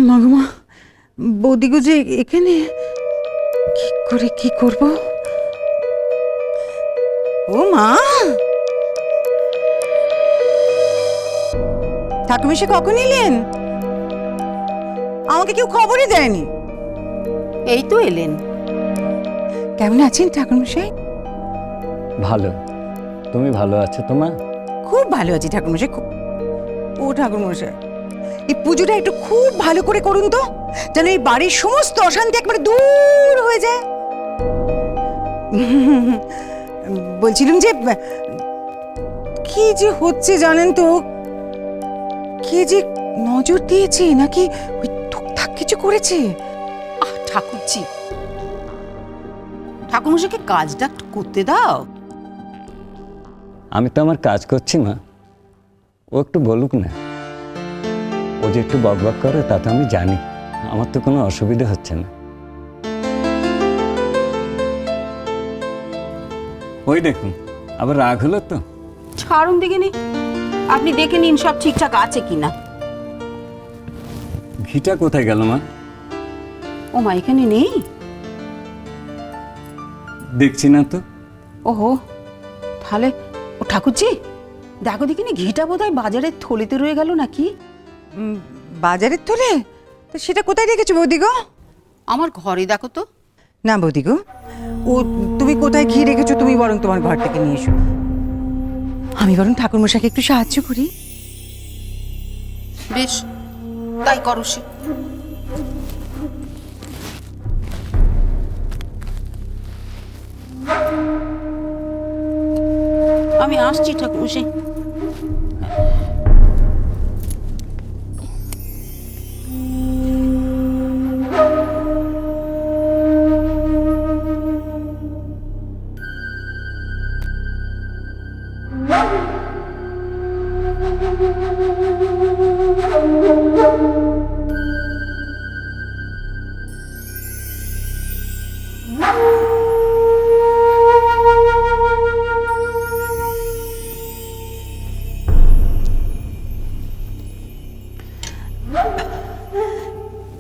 মাগমা, বৌদিগো যে এখানে, কি করে কি করব? ও মা, ঠাকুরমশাই কখন এলেন? আমাকে কেউ খবরই দেয়নি। এই তো এলেন। কেমন আছেন ঠাকুরমশাই? ভালো। তুমি ভালো আছো তো মা? খুব ভালো আছি ঠাকুরমশাই। ও ঠাকুরমশাই, এই পুজোটা একটু খুব ভালো করে করুন তো, যেন এই বাড়ির সমস্ত অশান্তি একবারে দূর হয়ে যায়। বলছিলাম যে কি যে হচ্ছে জানেন তো, কে যে নজর দিয়েছে নাকি ওই টুকটাক কিছু করেছে? ঠাকুরজি, ঠাকুরমশাইকে কাজটা একটু করতে দাও। আমি তো আমার কাজ করছি মা, ও একটু বলুক না। ও যে একটু বকবক করে তা তো আমি জানি, আমার তো কোনো অসুবিধা হচ্ছে না। ওই দেখুন, আবার রাগ হলো তো। ছাড়ুন দেখে নি, আপনি দেখে নিন সব ঠিকঠাক আছে কিনা। ঘিটা কোথায় গেল মা? ও মা, এখানে নেই? দেখছি না তো। ওহো, তাহলে ও ঠাকুরজি দেখো দেখিনি, ঘিটা বোধহয় বাজারের থলিতে রয়ে গেল নাকি। বাজারের তোলে? তো সেটা কোথায় রেখেছো বৌদিগো? আমার ঘরে দেখো তো। না বৌদিগো, ও তুমি কোথায় ঘি রেখেছো তুমি বরং তোমার ঘর থেকে নিয়ে এসো, আমি বরং ঠাকুরমশাইকে একটু সাহায্য করি। বেশ, তাই করো সে। আমি আসছি ঠাকুরমশাই।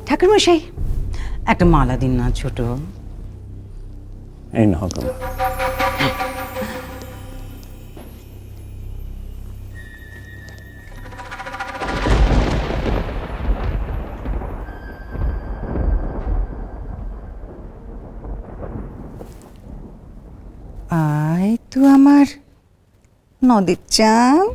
ঠাকুরমশাই, একটা মালা দিন না ছোট। এই নাও গো মা। আয় তো আমার নদীর চাঁদ।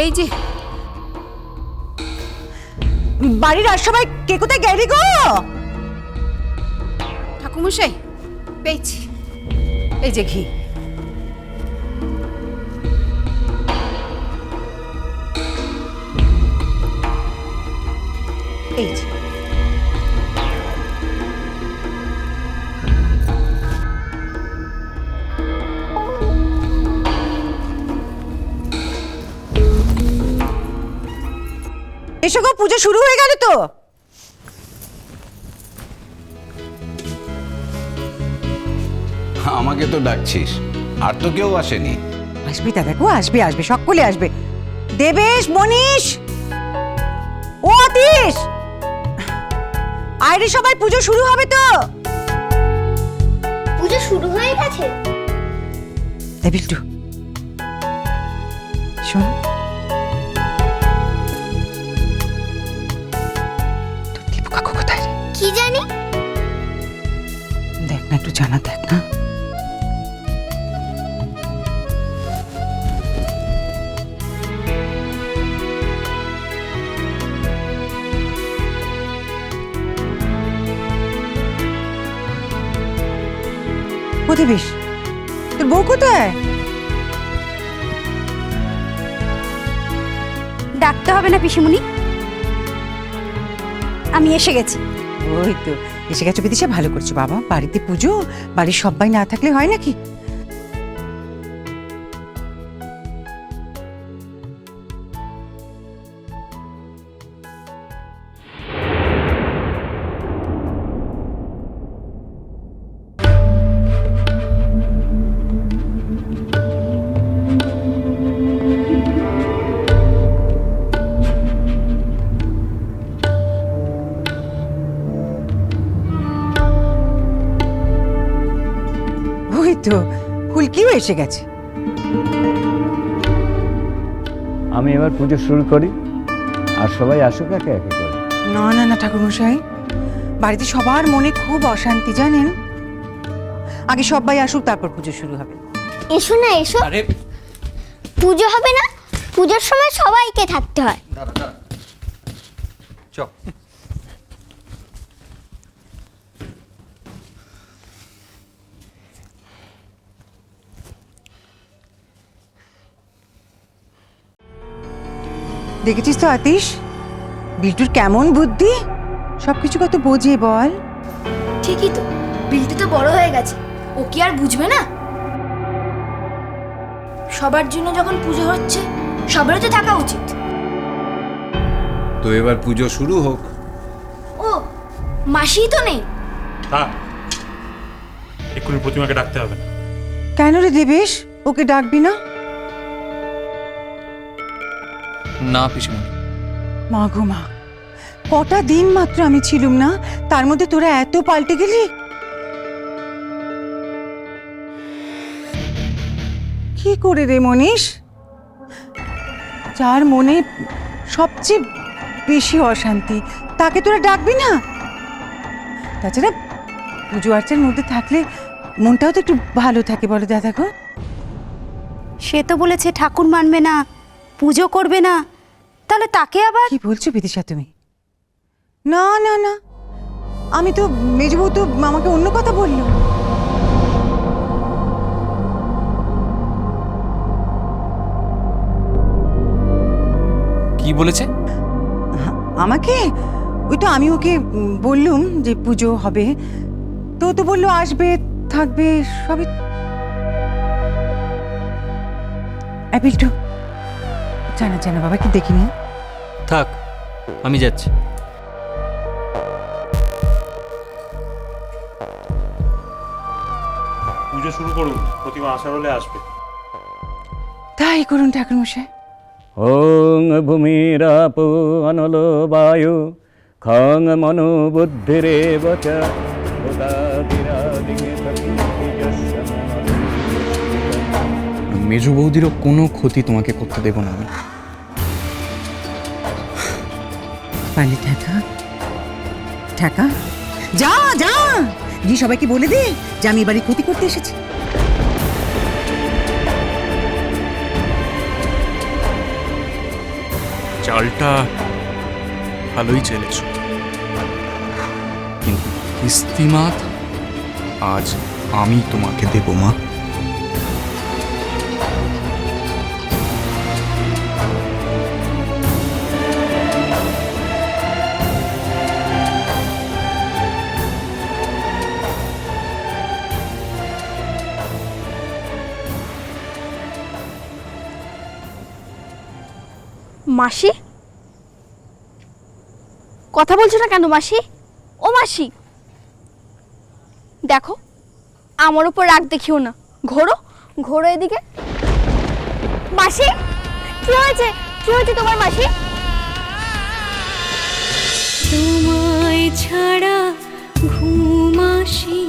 এই যে বাড়ির আর সবাই কে কোথায় গেলি গো? ঠাকুরমশাই, পেয়েছি, এই যে ঘি। এই যে এসো গো, পুজো শুরু হয়ে গেল তো। আমাকে তো ডাকছিস, আর তো কেউ আসেনি। আসবে দাদা গো, আসবে আসবে, সকলে আসবে। দেবেশ, মনীষ, ও অতীশ, আইরে সবাই, পুজো শুরু হবে তো। পুজো শুরু হয়ে গেছে? এই বিল্টু, শোন, তোর দীপু কাকু কোথায় রে? কি জানি। দেখ না, একটু জানা দেখ না। ও দেবেশ, তোর বউ কোথায়? ডাকতে হবে না পিসিমণি, আমি এসে গেছি। ওই তো এসে গেছো বিদিশা, ভালো করছো বাবা। বাড়িতে পুজো, বাড়ির সবাই না থাকলে হয় নাকি? ওই তো ফুলকিও এসে গেছে। আমি এবার পুজো শুরু করি, আর সবাই আসুক একে একে করে। না না না ঠাকুরমশাই, বাড়িতে সবার মনে খুব অশান্তি জানেন। আগে সবাই আসুক, তারপর পুজো শুরু হবে। এসো না এসো। আরে পুজো হবে না? পুজোর সময় সবাইকে থাকতে হয়। চ দেখেছিস তো আতিশ, বিল্টুর কেমন বুদ্ধি, সবকিছু কত বোঝে বল। ঠিকই তো, বিল্টু তো বড় হয়ে গেছে, ও কি আর বুঝবে না? সবার জন্য যখন পুজো হচ্ছে, সবারও তো থাকা উচিত। তো এবার পুজো শুরু হোক। ও মাসিই তো নেই। থাক, এক্ষুনি প্রতিমাকে ডাকতে হবে না। কেন রে দেবেশ, ওকে ডাকবি না? না পিসিমণি, মা গো মা, কটা দিন মাত্র আমি ছিলুম না, তার মধ্যে তোরা এত পাল্টে গেলি। কি করে রে মনীষ? যার মনে সবচেয়ে বেশি অশান্তি, তাকে তোরা ডাকবি না? তাছাড়া পুজো আর্চার মধ্যে থাকলে মনটাও তো একটু ভালো থাকে, বলো দাদা গো। সে তো বলেছে ঠাকুর মানবে না, পুজো করবে না, তাহলে তাকে আবার। কি বলছো বিদিশা তুমি? না না না, আমি তো মেজবউ তো আমাকে অন্য কথা বললো। কি বলেছে? আমাকে ওই তো আমি ওকে বললুম যে পুজো হবে, তো ও তো বললো আসবে থাকবে সবই। বিল্টু, জানা জানা বাবা কি দেখিনি। থাক, আমি যাচ্ছি। পুজো শুরু করুন, প্রতিমা আসার হলে আসবে। তাই করুন ঠাকুরমশাই। ওং ভূমিরাপ অনল বায়ু খং মনো বুদ্ধিরেব চ উদাদিরাদিকে মেজু বৌদিরও কোনো ক্ষতি তোমাকে করতে দেব না আমি। পালি ঠাকা, ঠাকা যা যা গিয়ে সবাইকে বলে দে যে আমি এবারে ক্ষতি করতে এসেছি। চালটা ভালোই চেলেছ, কিন্তু কিস্তিমাত আজ আমি তোমাকে দেব মা। মাসি, কথা বলছো না কেন মাসি? ও মাসি, দেখো আমার উপর রাগ দেখিও না, ঘোরো ঘোরো এদিকে। মাসি, কি হয়েছে? কি হয়েছে তোমার মাসি? তোমায় ছাড়া ঘুম আসি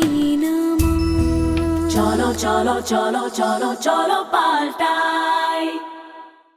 না মা। চলো চলো চলো চলো চলো পাল্টাই।